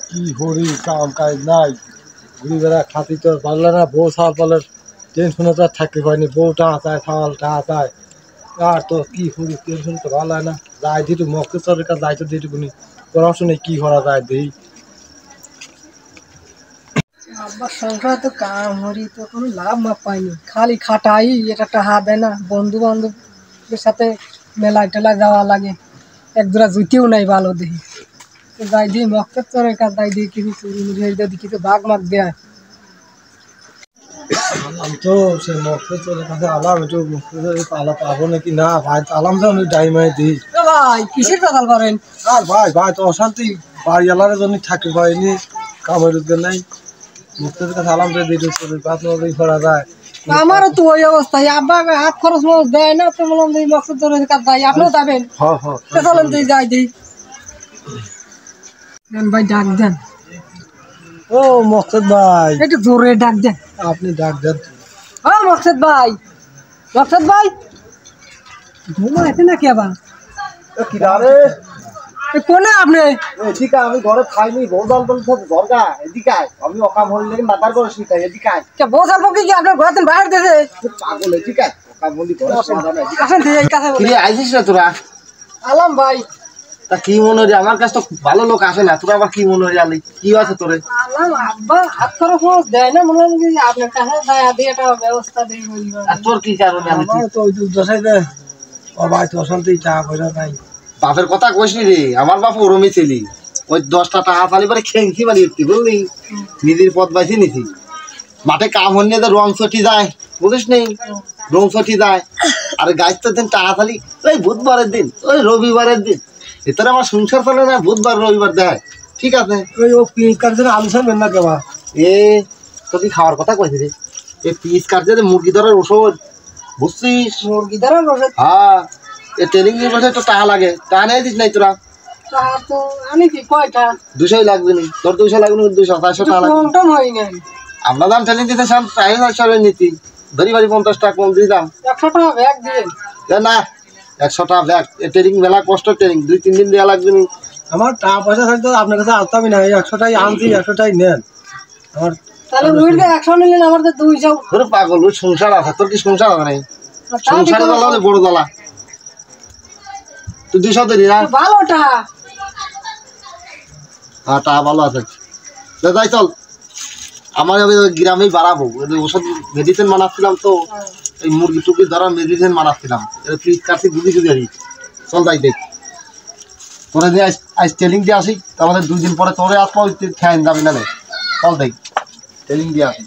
কি করি কাম কাজ নাই ঘুরি বেড়া খাতি তো পারলে না বউ সাল পালের টেনশনে তো আর থাকতে পারিনি বউ টাকা চায় সাল টাকা চায় আর তো কি করি টেনশন তো ভালো হয় না যাই দিটু মক্কেশ্বরের কাছে যাইতো দিটুকুনি পরামর্শ নেই কি করা যায় দেই আব্বার সংসার তো কাম হরি তো কোনো লাভ মাপ পাইনি খালি খাটাই এটা টাকা দেয় না বন্ধু বান্ধবের সাথে মেলায় টেলায় যাওয়া লাগে এক দুরা জুতিও নাই ভালো দেখি তো যাই দিই মক্কেশ্বরের কাছে যাই দিই কিছু চুরি মুড়ি যদি কিছু ভাগ মাগ দেয় আলাম তো সে মক্কেশ্বরের কাছে আলাম একটু মক্কেশ্বরের পালা পাবো নাকি না ভাই আলাম তো আমি ডাইমাই দিই ভাই কিসের কথা করেন আর ভাই তো অশান্তি বাড়িওয়ালার জন্য থাকতে পারিনি কামের উদ্যোগ নাই মুক্তের কাছে আলাম তো দিটু চুরি পাঁচ নদী করা যায় আমারও তো ওই অবস্থায় আব্বা হাত খরচ মরচ দেয় না তো বললাম এই মক্কেশ্বরের কাছে যাই আপনিও যাবেন তো চলেন তুই যাই দিই ভাই ডাক দেন ও মকসদ ভাই একটু জোরে ডাক দেন আপনি ডাক দেন ও মকসদ ভাই ঘুমাইতে নাকি আবার কি রে কোনে আপনি এদিকে আমি ঘরে খাইনি বৌদাল বল সব দরকার এদিকে আমি অকাম হইলে মাতার করে শিখাই এদিকে বসার পক্ষে কি আপনার ঘর বাইরে দিয়েছে পাগল এদিকে অকাম বলি ঘরে আসেন এই কাছে কি আইছিস না তোরা আলাম ভাই তা কি মনে হয় আমার কাছে তো ভালো লোক আসে না তোরা আবার কি মনে হয় জানি কি আছে তোরে আলাম আব্বা হাত খরচ মরচ দেয় না মনে হয় যে আপনার কাছে যায় দিয়ে একটা ব্যবস্থা দিয়ে আর তোর কি কারণে আমি আমার তো ওই দশাই দে ও ভাই তো অশান্তি টাকা পয়সা নাই বাপের কথা কইস নি রে আমার বাপ ওরমই ছিলি ওই 10টা টাকা পালি পরে খেংছি মারি উঠতি বুঝলি নিজের পথ বাইছি নিছি মাঠে কাম হন নিয়ে রং চটি যায় বুঝিস নেই রং চটি যায় আর গাছটার দিন টাকা পালি ওই বুধবারের দিন ওই রবিবারের দিন এটারে আমার সংসার চলে না বুধবার রবিবার দেয় ঠিক আছে ওই ও পিস কাটছে আলোচনা মেন না কেবা এ তোকে খাওয়ার কথা কইছি রে এই পিস কাটছে মুরগি ধরার ওষুধ বুঝছিস মুরগি ধরার ওষুধ হ্যাঁ এই ট্রেনিং নিয়ে বসে তো টাকা লাগে টাকা নেই দিস নাই তোরা তো আমি কি কয়টা 200 লাগবে নি তোর 200 লাগবে 200 টাকা লাগবে কম হয় না আমরা দাম ট্রেনিং দিতে সাম প্রায় হিসাবে নিতি ধরি বাড়ি 50 টাকা কম দিলাম 100 টাকা ব্যাগ দিবেন না 100 টাকা ব্যাগ এই ট্রেনিং মেলা কষ্ট ট্রেনিং 2-3 দিন দেওয়া লাগবে নি আমার টাকা পয়সা থাকতো আপনার কাছে আসতামই না 100টাই আনছি 100টাই নেন আমার তাহলে রুইতে 100 নিলেন আমার তো 200 তোর পাগল ওই সংসার আছে তোর কি সংসার আছে নাই সংসারে জ্বালা হলে বড় জ্বালা তুই 200 দিলি না ভালো টাকা হ্যাঁ টাকা ভালো আছে যাই চল আমার আমি গ্রামেই বাড়াবো ওষুধ মেডিসিন বানাচ্ছিলাম তো এই মুরগি টুকি ধরা মেডিসিন বানাচ্ছিলাম পিস কাটছি বুঝি আর চল যাই দেখ তোরা দিয়ে আজ ট্রেনিং দিয়ে আসি তাহলে 2 দিন পরে তোরে আসবো খেয়ে যাবি না চল দেখ ট্রেনিং দিয়ে আসি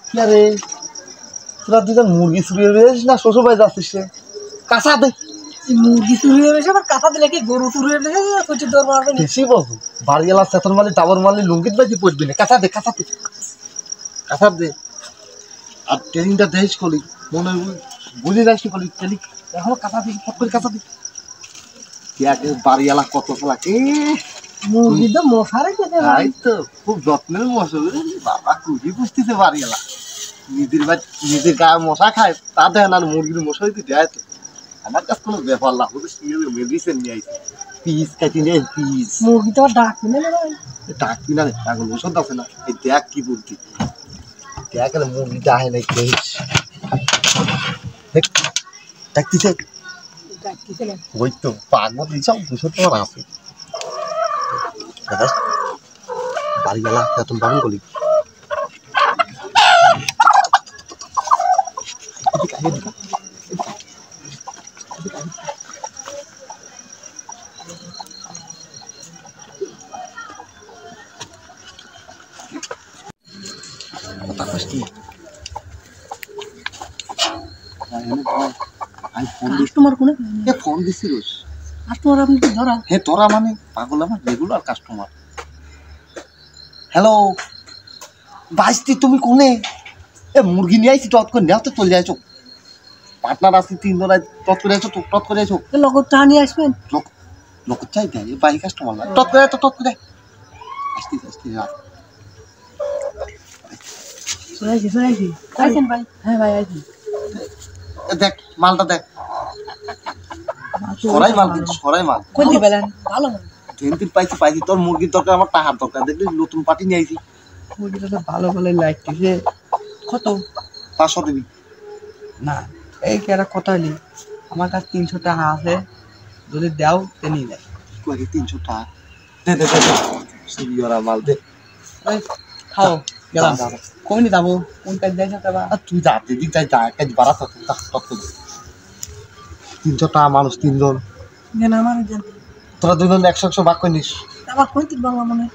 কি আরে তোরা দুজন মুরগি চুরি হয়ে না শ্বশুর বাড়ি যাচ্ছিস রে কাঁচা দে মুরগি চুরি হয়ে গেছে আবার কাঁথা দিলে কি গরু চুরি হয়ে গেছে কিছু দৌড় মারবে না বেশি বলবো বাড়িওয়ালা চেতন মালি টাবর মালি লুঙ্গিত বাজি পড়বি না কাঁচা দে কাঁচা দে আর ট্রেনিংটা দেখিস কলি মনে বুঝে যাস কলি ট্রেনিং এখনো কাঁচা দিই ফট করে কাঁচা দিই বাড়িওয়ালা কত ফেলা কে মুরগি তো মশারে খেতে তাই তো খুব যত্নের মশা বাবা খুবই বুঝতেছে বাড়িওয়ালা নিজের গায়ে মশা খায় তা দেয় না মুরগির মশা যদি দেয় তো আমার কাছে কোনো ব্যাপার না মেডিসিন নিয়ে আইছে পিস কাটি নে পিস মুরগি তো ডাক কিনে না ডাক কিনা রে পাগল ওষুধ আছে না এই দেখ কি বুদ্ধি দেখ রে মুরগি ডাহে নাই কেস ডাকতিছে ওই তো পাগল দিছাও 200 টাকা আছে দাদা বাড়িওয়ালা তুমি বারণ করলি কাস্টমার কোনে ফোন দিছি রোজ কাস্টমার আপনি কি ধরা হে তোরা মানে পাগল আমার রেগুলার কাস্টমার হ্যালো বাইস্তি তুমি কোনে এ মুরগি নিয়ে আইছি টট করে নেও তো চলে যাইছো পার্টনার আছে 3 জন টট করে আইছো টট করে আইছো লগত চা নিয়ে আসবেন লোক চাই দেয় বাই কাস্টমার না টট করে তো টট করে আসতে যা শুনাইছি আইছেন ভাই হ্যাঁ ভাই আইছি দেখ মালটা দেখ সরাই মাল কিন্তু সরাই মাল কই দিবেন ভালো যেদিন পাইছি পাইছি, তোর মুরগির দরকার, আমার টাকার দরকার। দেখলি নতুন পাটি নিয়ে আইছি, মুরগিটা তো ভালো ভালো লাগতেছে। কত? 500 দিবি। না, এই কি একটা কথা হলি, আমার কাছে 300 টাকা আছে, যদি দাও তে নিয়ে যাই। কই 300 টাকা? দে দে দে, সুবি ওরা মাল দে। এই খাও, গেলাম। যা, যা। কই নি যাবো? কোন কাজ যাই সাথে বা? আর তুই যা, যেদিন যাই যা, কাজ বাড়া তো তা তত 300 টাকা মানুষ 3 জন, দেন আমার দেন তোরা 2 জন 100 ভাগ করে নিস। আবার কই তুই বাংলা মনে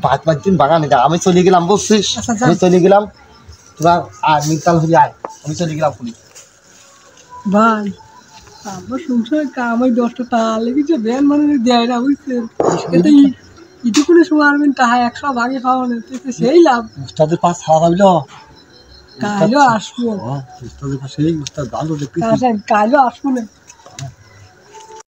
ভাত ভাত দিন বাগানে যা, আমি চলে গেলাম বুঝছিস। আচ্ছা, যা। আমি চলে গেলাম, তোরা আর মিতাল হয়ে আয়, আমি চলে গেলাম পুলিশ। ভাই আমার সংসার কামাই 10টা টাকা লেগেছে ব্যান মানে দেয় না বুঝছেন এতে ইটুকুনে সময় আনবেন টাকা 100 ভাগে খাওয়ানো সেই লাভ উস্তাদের পাশ ছাড়া পাবিল কাইলো আসবো উস্তাদের পাশে এই উস্তাদ ভালো দেখতেছি কাইলো আসবো না